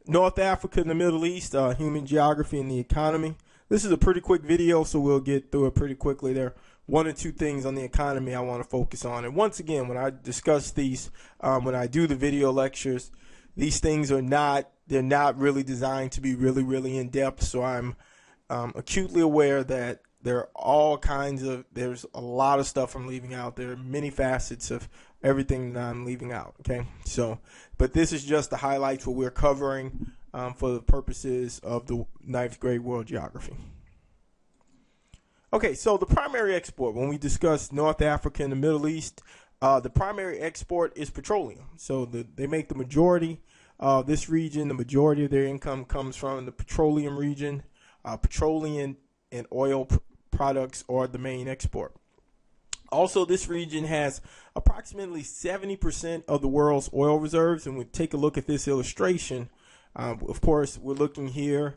North Africa and the Middle East, human geography and the economy. This is a pretty quick video, so we'll get through it pretty quickly. There are one or two things on the economy I want to focus on. And once again, when I discuss these, when I do the video lectures, these things are they're not really designed to be really in depth. So I'm acutely aware that there are all kinds of, there's a lot of stuff I'm leaving out. There are many facets of everything that I'm leaving out. Okay. So, but this is just the highlights what we're covering for the purposes of the 9th grade world geography. Okay. So the primary export, when we discuss North Africa and the Middle East, the primary export is petroleum. So they make the majority of this region, the majority of their income comes from the petroleum region. Petroleum and oil products are the main export. Also, this region has approximately 70% of the world's oil reserves. And we take a look at this illustration. Of course, we're looking here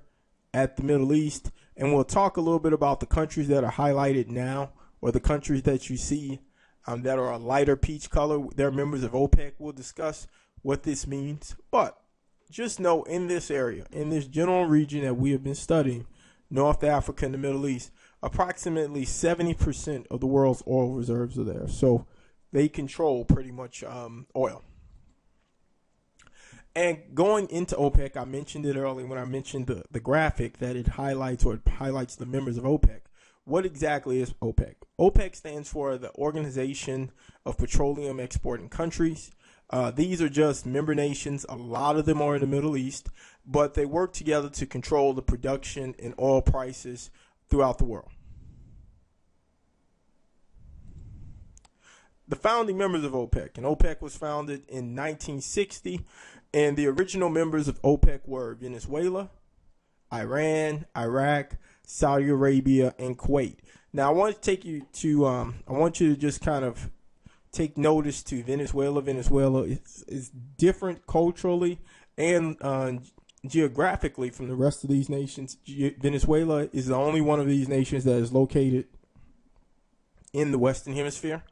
at the Middle East, and we'll talk a little bit about the countries that are highlighted now, or the countries that you see that are a lighter peach color. They're members of OPEC. We'll discuss what this means. But just know, in this area, in this general region that we have been studying, North Africa and the Middle East, approximately 70% of the world's oil reserves are there. So they control pretty much oil. And going into OPEC, I mentioned it earlier when I mentioned the graphic that it highlights the members of OPEC. What exactly is OPEC? OPEC stands for the Organization of Petroleum Exporting Countries. These are just member nations. A lot of them are in the Middle East, but they work together to control the production and oil prices throughout the world. The founding members of OPEC, and OPEC was founded in 1960, and the original members of OPEC were Venezuela, Iran, Iraq, Saudi Arabia, and Kuwait. Now, I want to take you to, I want you to just kind of take notice to Venezuela. Venezuela is different culturally and geographically from the rest of these nations. Venezuela is the only one of these nations that is located in the Western Hemisphere.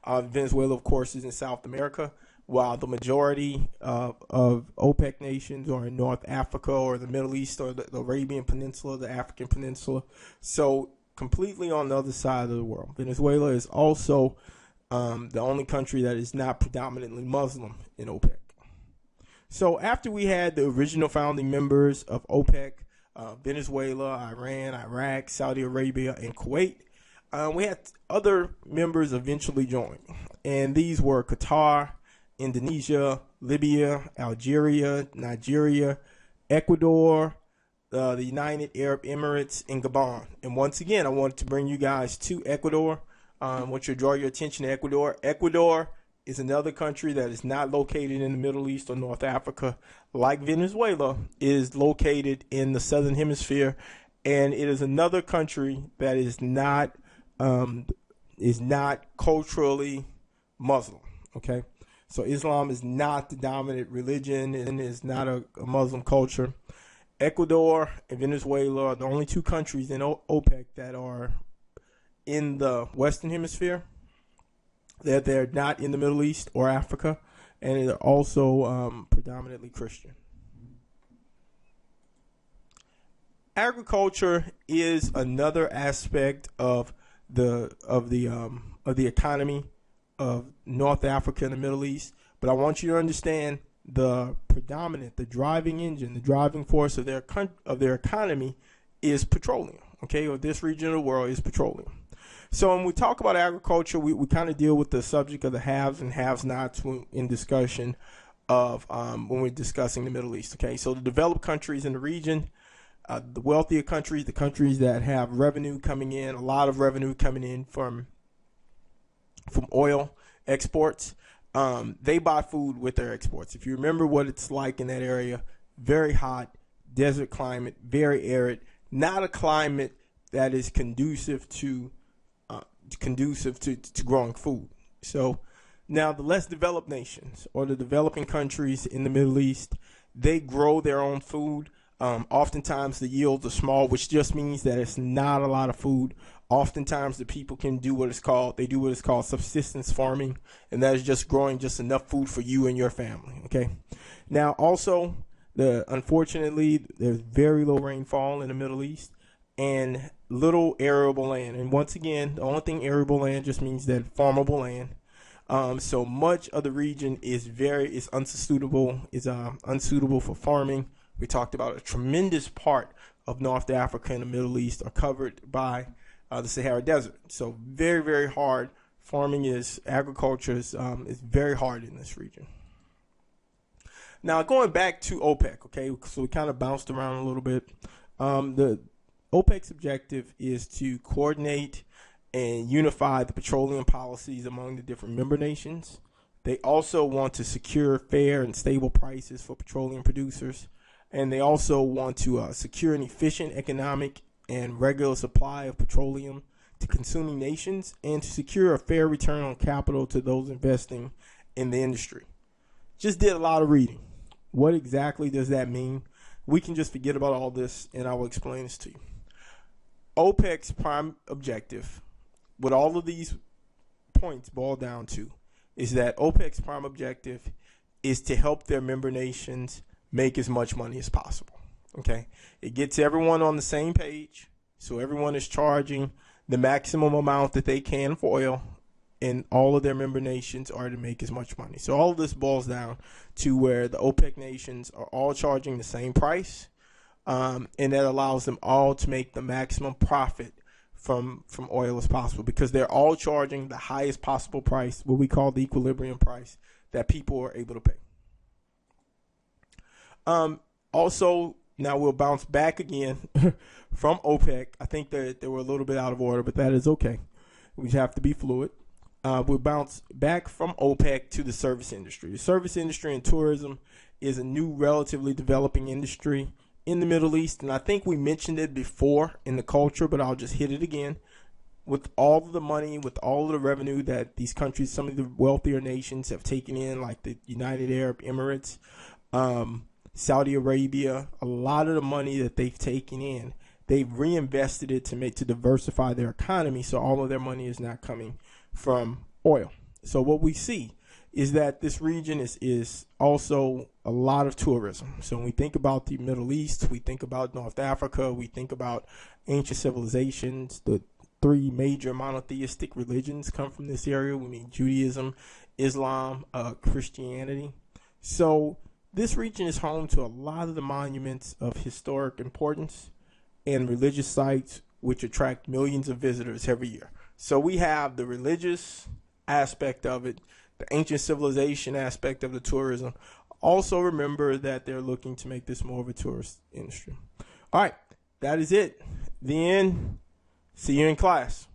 Venezuela, of course, is in South America, while the majority of OPEC nations are in North Africa or the Middle East or the Arabian Peninsula, the African Peninsula. So completely on the other side of the world. Venezuela is also the only country that is not predominantly Muslim in OPEC. So after we had the original founding members of OPEC, Venezuela, Iran, Iraq, Saudi Arabia, and Kuwait, we had other members eventually join. And these were Qatar, Indonesia, Libya, Algeria, Nigeria, Ecuador, the United Arab Emirates, and Gabon. And once again, I wanted to bring you guys to Ecuador. I want you to draw your attention to Ecuador. Ecuador is another country that is not located in the Middle East or North Africa. Like Venezuela, it is located in the Southern Hemisphere, and it is another country that is not culturally Muslim. Okay, so Islam is not the dominant religion and is not a Muslim culture. Ecuador and Venezuela are the only two countries in OPEC that are in the Western Hemisphere, that they're not in the Middle East or Africa, and they're also predominantly Christian. Agriculture is another aspect of the economy of North Africa and the Middle East, but I want you to understand the driving engine, the driving force of their economy is petroleum. Okay, or this region of the world is petroleum. So when we talk about agriculture, we kind of deal with the subject of the haves and have-nots in discussion of when we're discussing the Middle East. Okay, so the developed countries in the region, the wealthier countries, the countries that have revenue coming in, a lot of revenue coming in from oil exports, they buy food with their exports. If you remember what it's like in that area, very hot, desert climate, very arid, not a climate that is conducive to growing food. So now the less developed nations or the developing countries in the Middle East, they grow their own food. Oftentimes the yields are small, which just means that it's not a lot of food. Oftentimes the people can do what is called subsistence farming, and that is just growing just enough food for you and your family. Okay. Now also Unfortunately, there's very low rainfall in the Middle East and little arable land. And once again, the only thing arable land just means that farmable land. So much of the region is unsuitable for farming. We talked about a tremendous part of North Africa and the Middle East are covered by the Sahara Desert. So very, very hard. Agriculture is very hard in this region. Now, going back to OPEC, okay, so we kind of bounced around a little bit. The OPEC's objective is to coordinate and unify the petroleum policies among the different member nations. They also want to secure fair and stable prices for petroleum producers. And they also want to secure an efficient economic and regular supply of petroleum to consuming nations and to secure a fair return on capital to those investing in the industry. Just did a lot of reading. What exactly does that mean? We can just forget about all this and I will explain this to you. OPEC's prime objective, what all of these points boil down to, is that OPEC's prime objective is to help their member nations make as much money as possible. Okay, it gets everyone on the same page, so everyone is charging the maximum amount that they can for oil, and all of their member nations are to make as much money. So all of this boils down to where the OPEC nations are all charging the same price, and that allows them all to make the maximum profit from oil as possible, because they're all charging the highest possible price, what we call the equilibrium price, that people are able to pay. Also, now we'll bounce back again from OPEC. I think that they were a little bit out of order, but that is okay. We have to be fluid. We'll bounce back from OPEC to the service industry. The service industry and tourism is a new, relatively developing industry in the Middle East, and I think we mentioned it before in the culture, but I'll just hit it again. With all of the money, with all of the revenue that these countries, some of the wealthier nations have taken in, like the United Arab Emirates, Saudi Arabia, a lot of the money that they've taken in, they've reinvested it to diversify their economy, so all of their money is not coming from oil. So what we see is that this region is also a lot of tourism. So when we think about the Middle East, we think about North Africa, we think about ancient civilizations. The three major monotheistic religions come from this area. We mean Judaism, Islam, Christianity. So this region is home to a lot of the monuments of historic importance and religious sites which attract millions of visitors every year. So we have the religious aspect of it, the ancient civilization aspect of the tourism. Also remember that they're looking to make this more of a tourist industry. All right, that is it. The end. See you in class.